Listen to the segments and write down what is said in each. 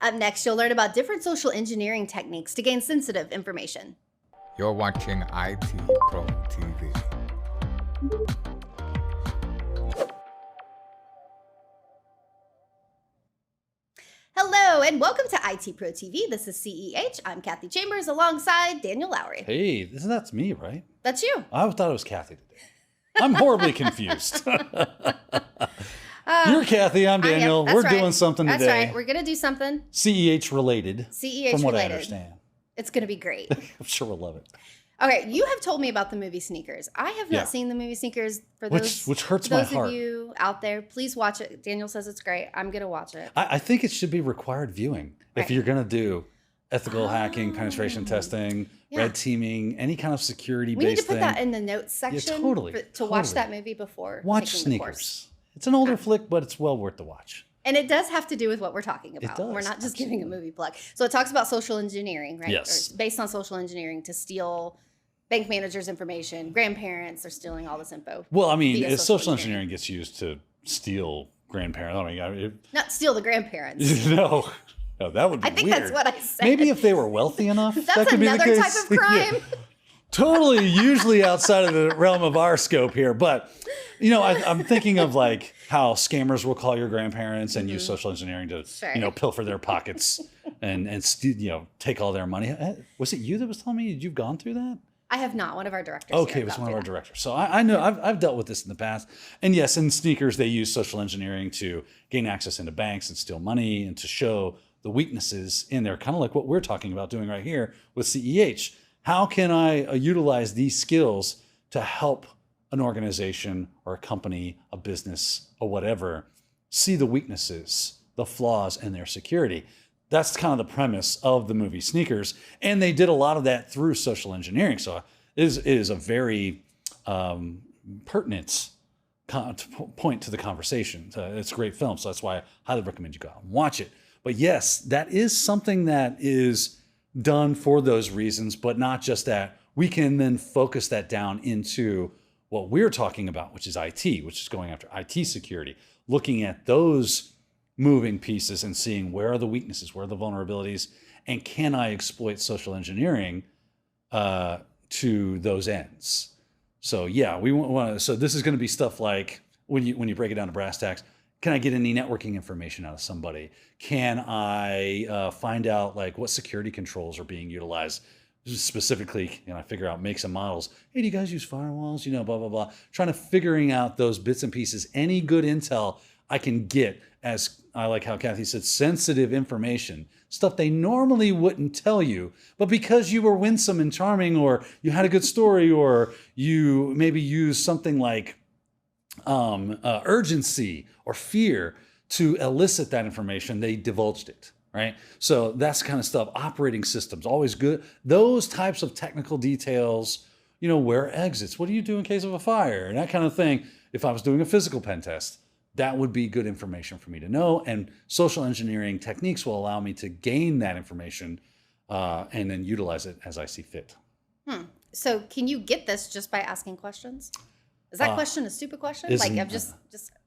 Up next, you'll learn about different social engineering techniques to gain sensitive information. You're watching IT Pro TV. Hello, and welcome to IT Pro TV. This is CEH. I'm Kathy Chambers alongside Daniel Lowry. Hey, that's me, right? That's you. I thought it was Kathy today. I'm horribly confused. You're Kathy, I'm Daniel. We're doing something today. That's right. We're going to do something. CEH related. CEH from what related. I understand. It's going to be great. I'm sure we'll love it. Okay, you have told me about the movie Sneakers. I have not seen the movie Sneakers. For which hurts my heart. Those of you out there, please watch it. Daniel says it's great. I'm going to watch it. I think it should be required viewing if you're going to do ethical hacking, penetration testing, red teaming, any kind of security-based thing. We need to put that in the notes section to watch that movie before watch taking Sneakers. The course. It's an older flick, but it's well worth the watch. And it does have to do with what we're talking about. It does. We're not just giving a movie plug. So it talks about social engineering, right? Yes. Or it's based on social engineering to steal bank managers' information. Grandparents are stealing all this info. Well, I mean, social engineering gets used to steal grandparents. I mean, not steal the grandparents. No, that would be weird. I think that's what I said. Maybe if they were wealthy enough, that's that could be the another case. type of crime. Yeah. Totally, usually outside of the realm of our scope here. But, I'm thinking of like how scammers will call your grandparents and use social engineering to, pilfer their pockets and take all their money. Was it you that was telling me you've gone through that? I have not. One of our directors. Okay, it was one of our directors. So I know I've dealt with this in the past. And yes, in Sneakers, they use social engineering to gain access into banks and steal money and to show the weaknesses in there, kind of like what we're talking about doing right here with CEH. How can I utilize these skills to help an organization or a company, a business, or whatever, see the weaknesses, the flaws in their security? That's kind of the premise of the movie Sneakers. And they did a lot of that through social engineering. So it is a very pertinent point to the conversation. It's a great film. So that's why I highly recommend you go out and watch it. But yes, that is something that is done for those reasons, but not just that. We can then focus that down into what we're talking about, which is IT, which is going after IT security, looking at those moving pieces and seeing where are the weaknesses, where are the vulnerabilities, and can I exploit social engineering to those ends? So yeah, we want to. So this is going to be stuff like when you break it down to brass tacks. Can I get any networking information out of somebody? Can I find out like what security controls are being utilized? Specifically, I figure out makes and models. Hey, do you guys use firewalls? Blah, blah, blah. Trying to figuring out those bits and pieces. Any good intel I can get, as I like how Kathy said, sensitive information. Stuff they normally wouldn't tell you. But because you were winsome and charming, or you had a good story, or you maybe used something like urgency or fear to elicit that information, they divulged it, right? So that's the kind of stuff. Operating systems, always good. Those types of technical details, where are exits? What do you do in case of a fire? And that kind of thing. If I was doing a physical pen test, that would be good information for me to know. And social engineering techniques will allow me to gain that information and then utilize it as I see fit. So can you get this just by asking questions? Is that question a stupid question? Like I'm just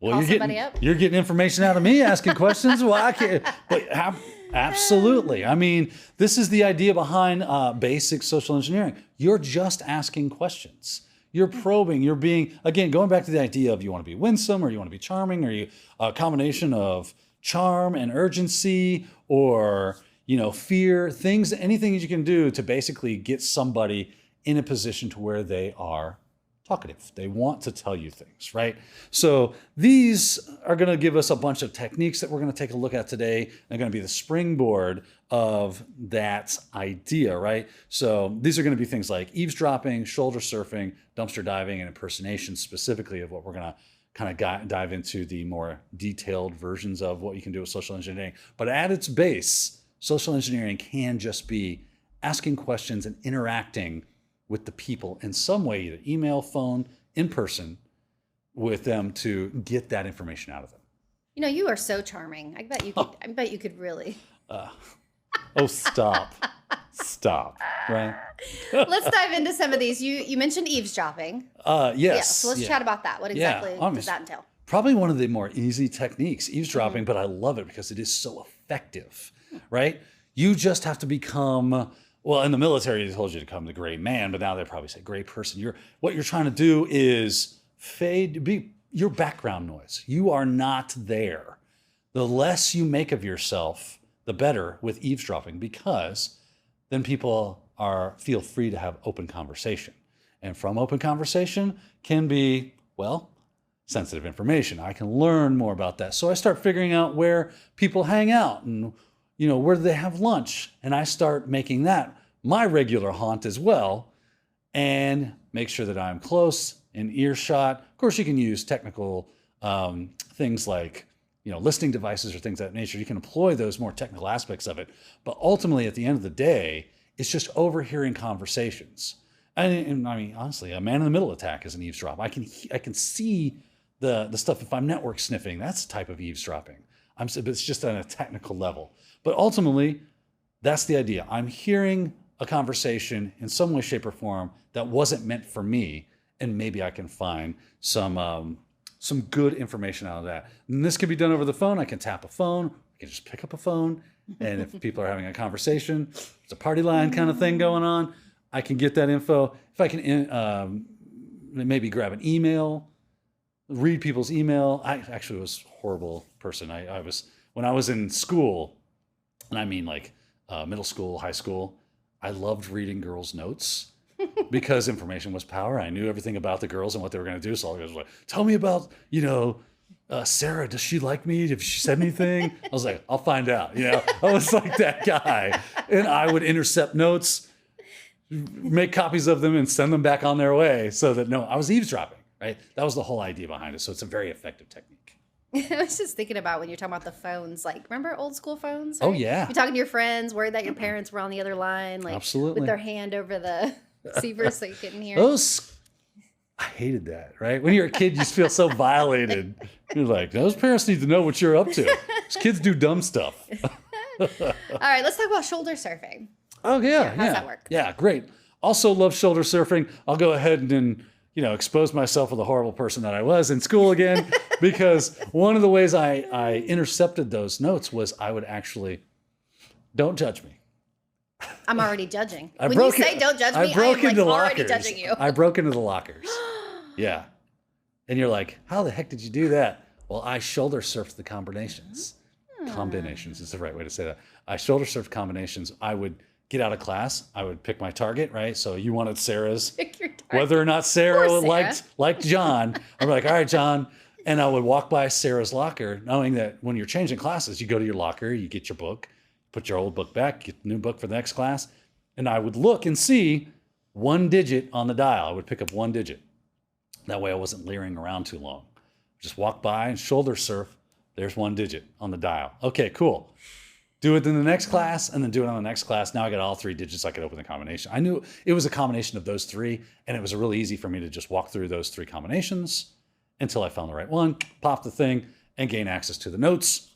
call somebody up? You're getting information out of me asking questions? Well, I can't. But absolutely. I mean, this is the idea behind basic social engineering. You're just asking questions. You're probing. You're being, again, going back to the idea of you want to be winsome or you want to be charming, or you a combination of charm and urgency, or fear, anything that you can do to basically get somebody in a position to where they are talkative. They want to tell you things, right? So these are going to give us a bunch of techniques that we're going to take a look at today. They're going to be the springboard of that idea, right? So these are going to be things like eavesdropping, shoulder surfing, dumpster diving, and impersonation, specifically of what we're going to kind of dive into the more detailed versions of what you can do with social engineering. But at its base, social engineering can just be asking questions and interacting with the people in some way, either email, phone, in person, with them to get that information out of them. You are so charming. I bet you could. I bet you could really. Oh, stop. Stop. Right? Let's dive into some of these. You mentioned eavesdropping. Yes. Yeah, so let's chat about that. What exactly does that entail? Probably one of the more easy techniques, eavesdropping, but I love it because it is so effective, right? You just have to become, well, in the military, they told you to become the gray man, but now they probably say gray person. What you're trying to do is be your background noise. You are not there. The less you make of yourself, the better with eavesdropping, because then people feel free to have open conversation. And from open conversation can be, well, sensitive information. I can learn more about that. So I start figuring out where people hang out and, where do they have lunch? And I start making that my regular haunt as well, and make sure that I'm close in earshot. Of course, you can use technical things like, listening devices or things of that nature. You can employ those more technical aspects of it. But ultimately, at the end of the day, it's just overhearing conversations. And I mean, honestly, a man-in-the-middle attack is an eavesdrop. I can see the stuff if I'm network sniffing. That's a type of eavesdropping. But it's just on a technical level. But ultimately, that's the idea. I'm hearing a conversation in some way, shape, or form that wasn't meant for me, and maybe I can find some good information out of that. And this can be done over the phone. I can tap a phone. I can just pick up a phone, and if people are having a conversation, it's a party line kind of thing going on, I can get that info. If I can maybe grab an email, read people's email. I actually was a horrible person. When I was in school, and I mean like middle school, high school, I loved reading girls' notes because information was power. I knew everything about the girls and what they were going to do. So I was like, tell me about, Sarah, does she like me? If she said anything? I was like, I'll find out. I was like that guy. And I would intercept notes, make copies of them, and send them back on their way so that, I was eavesdropping, right? That was the whole idea behind it. So it's a very effective technique. I was just thinking about when you're talking about the phones, like, remember old school phones? Right? Oh, yeah. You're talking to your friends, worried that your parents were on the other line, like, absolutely, with their hand over the receiver so you couldn't hear. I hated that, right? When you're a kid, you just feel so violated. You're like, those parents need to know what you're up to. These kids do dumb stuff. All right, let's talk about shoulder surfing. Oh, yeah. How does that work? Yeah, great. Also love shoulder surfing. I'll go ahead and expose myself with a horrible person that I was in school again, because one of the ways I intercepted those notes was I would actually, don't judge me. I'm already judging. When you say don't judge me, I'm already judging you. I broke into the lockers. Yeah. And you're like, how the heck did you do that? Well, I shoulder surfed the combinations. Combinations is the right way to say that. I shoulder surfed combinations. I would get out of class. I would pick my target, right? So you wanted Sarah's. Pick your target. Whether or not Sarah liked John, I'm like, all right, John. And I would walk by Sarah's locker, knowing that when you're changing classes, you go to your locker, you get your book, put your old book back, get the new book for the next class. And I would look and see one digit on the dial. I would pick up one digit. That way I wasn't leering around too long. Just walk by and shoulder surf. There's one digit on the dial. Okay, cool. Do it in the next class, and then do it on the next class. Now I got all three digits. I could open the combination. I knew it was a combination of those three, and it was really easy for me to just walk through those three combinations until I found the right one, pop the thing, and gain access to the notes.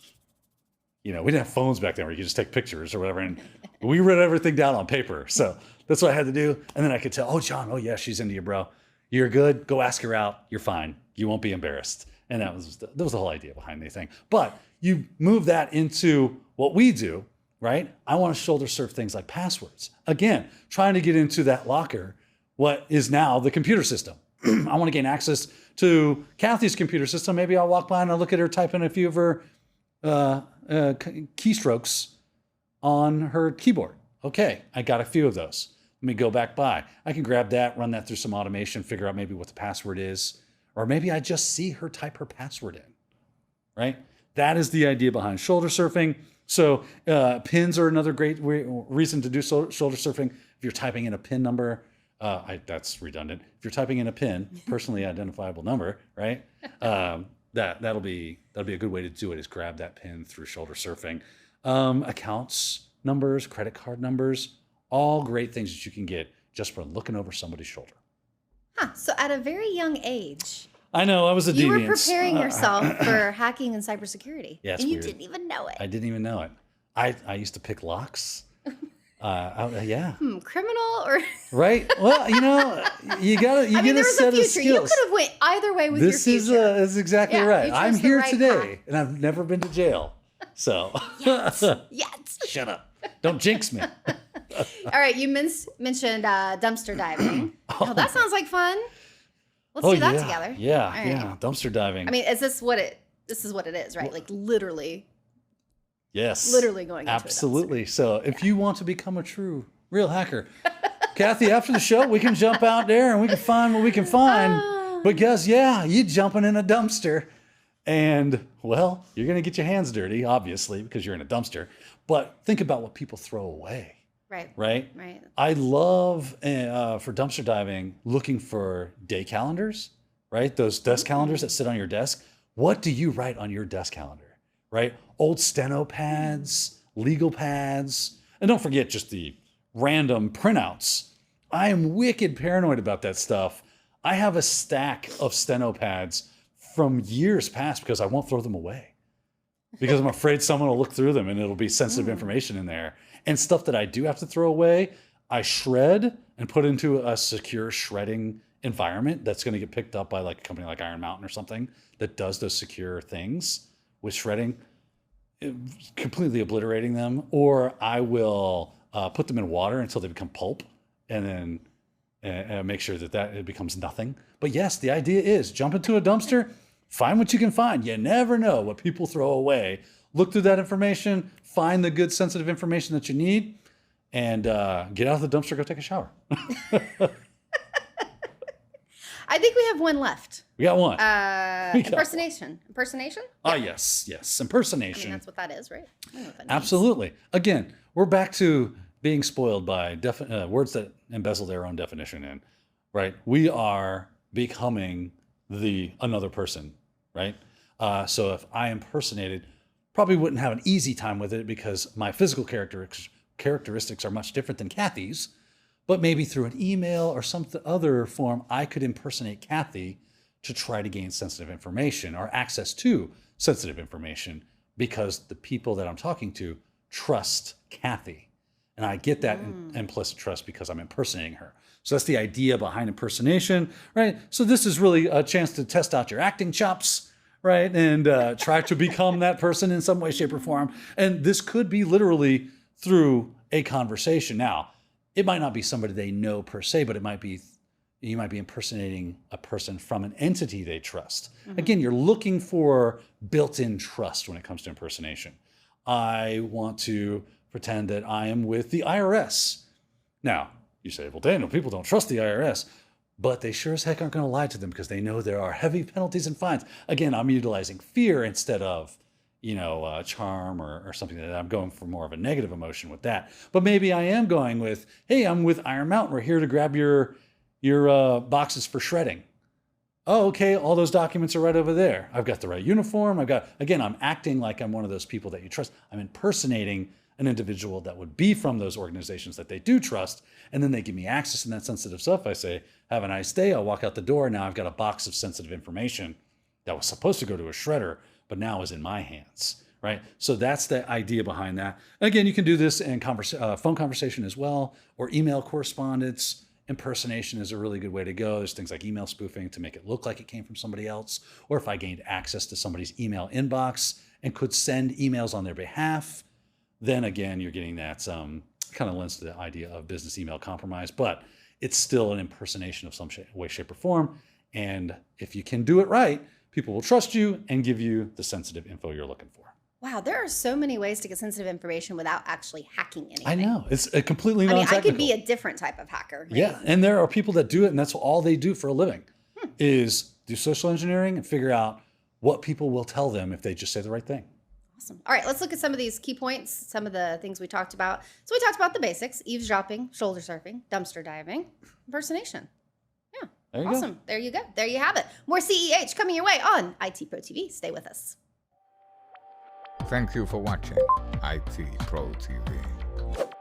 We didn't have phones back then where you could just take pictures or whatever, and we wrote everything down on paper. So that's what I had to do. And then I could tell, oh, John, oh, yeah, she's into you, bro. You're good. Go ask her out. You're fine. You won't be embarrassed. And that was the whole idea behind the thing. But you move that into what we do, right? I want to shoulder surf things like passwords. Again, trying to get into that locker, what is now the computer system. I want to gain access to Kathy's computer system. Maybe I'll walk by and I'll look at her, type in a few of her keystrokes on her keyboard. Okay, I got a few of those. Let me go back by. I can grab that, run that through some automation, figure out maybe what the password is. Or maybe I just see her type her password in, right? That is the idea behind shoulder surfing. So pins are another great reason to do shoulder surfing. If you're typing in a pin number, that's redundant. If you're typing in a pin, personally identifiable number, right? That'll be a good way to do it, is grab that pin through shoulder surfing. Accounts numbers, credit card numbers, all great things that you can get just from looking over somebody's shoulder. Huh. So at a very young age, I know, I was a deviant. You were preparing yourself for hacking and cybersecurity. Yeah, and you didn't even know it. I didn't even know it. I used to pick locks. Yeah. Criminal or right? Well, you get a set of skills. You could have went either way with your future. This is exactly right. I'm here today, and I've never been to jail. So Yet. shut up. Don't jinx me. All right, you mentioned dumpster diving. Oh, that sounds like fun. Let's do that together. Yeah, All right. yeah. Dumpster diving. I mean, is this what it is, right? Like literally. Yes. Literally going into Absolutely. So if you want to become a true real hacker, Kathy, after the show, we can jump out there and we can find what we can find. Because you jumping in a dumpster and, well, you're going to get your hands dirty, obviously, because you're in a dumpster. But think about what people throw away. Right. I love, for dumpster diving, looking for day calendars, right? Those desk calendars that sit on your desk. What do you write on your desk calendar, right? Old steno pads, legal pads, and don't forget just the random printouts. I am wicked paranoid about that stuff. I have a stack of steno pads from years past because I won't throw them away because I'm afraid someone will look through them and it'll be sensitive information in there. And stuff that I do have to throw away, I shred and put into a secure shredding environment that's going to get picked up by like a company like Iron Mountain or something that does those secure things with shredding, completely obliterating them. Or I will put them in water until they become pulp and then make sure that it becomes nothing. But yes, the idea is jump into a dumpster, find what you can find. You never know what people throw away. Look through that information, find the good sensitive information that you need, and get out of the dumpster, go take a shower. I think we have one left. We got one. Impersonation. Impersonation? Oh, yes. Impersonation. I mean, that's what that is, right? I know what that means. Absolutely. Again, we're back to being spoiled by words that embezzle their own definition in, right? We are becoming another person, right? So if I impersonated, probably wouldn't have an easy time with it because my physical characteristics are much different than Kathy's, but maybe through an email or some other form, I could impersonate Kathy to try to gain sensitive information or access to sensitive information because the people that I'm talking to trust Kathy. And I get that implicit trust because I'm impersonating her. So that's the idea behind impersonation, right? So this is really a chance to test out your acting chops, right? And try to become that person in some way, shape, or form. And this could be literally through a conversation. Now, it might not be somebody they know per se, but you might be impersonating a person from an entity they trust. Again, you're looking for built-in trust when it comes to impersonation. I want to pretend that I am with the IRS. Now, you say, well, Daniel, people don't trust the IRS. But they sure as heck aren't going to lie to them because they know there are heavy penalties and fines. Again, I'm utilizing fear instead of, charm or something like that. I'm going for more of a negative emotion with that. But maybe I am going with, hey, I'm with Iron Mountain. We're here to grab your boxes for shredding. Oh, okay, all those documents are right over there. I've got the right uniform. I'm acting like I'm one of those people that you trust. I'm impersonating an individual that would be from those organizations that they do trust. And then they give me access to that sensitive stuff. I say, have a nice day. I'll walk out the door. Now I've got a box of sensitive information that was supposed to go to a shredder, but now is in my hands, right? So that's the idea behind that. Again, you can do this in phone conversation as well, or email correspondence. Impersonation is a really good way to go. There's things like email spoofing to make it look like it came from somebody else, or if I gained access to somebody's email inbox and could send emails on their behalf, then again, you're getting that kind of lends to the idea of business email compromise, but it's still an impersonation of some way, shape, or form. And if you can do it right, people will trust you and give you the sensitive info you're looking for. Wow, there are so many ways to get sensitive information without actually hacking anything. I know. It's a completely non-technical. I could be a different type of hacker. Right? Yeah, and there are people that do it, and that's all they do for a living, is do social engineering and figure out what people will tell them if they just say the right thing. Awesome. All right, let's look at some of these key points, some of the things we talked about. So we talked about the basics: eavesdropping, shoulder surfing, dumpster diving, impersonation. Yeah, there you awesome. go. There you go. There you have it. More CEH coming your way on IT Pro TV. Stay with us. Thank you for watching IT Pro TV.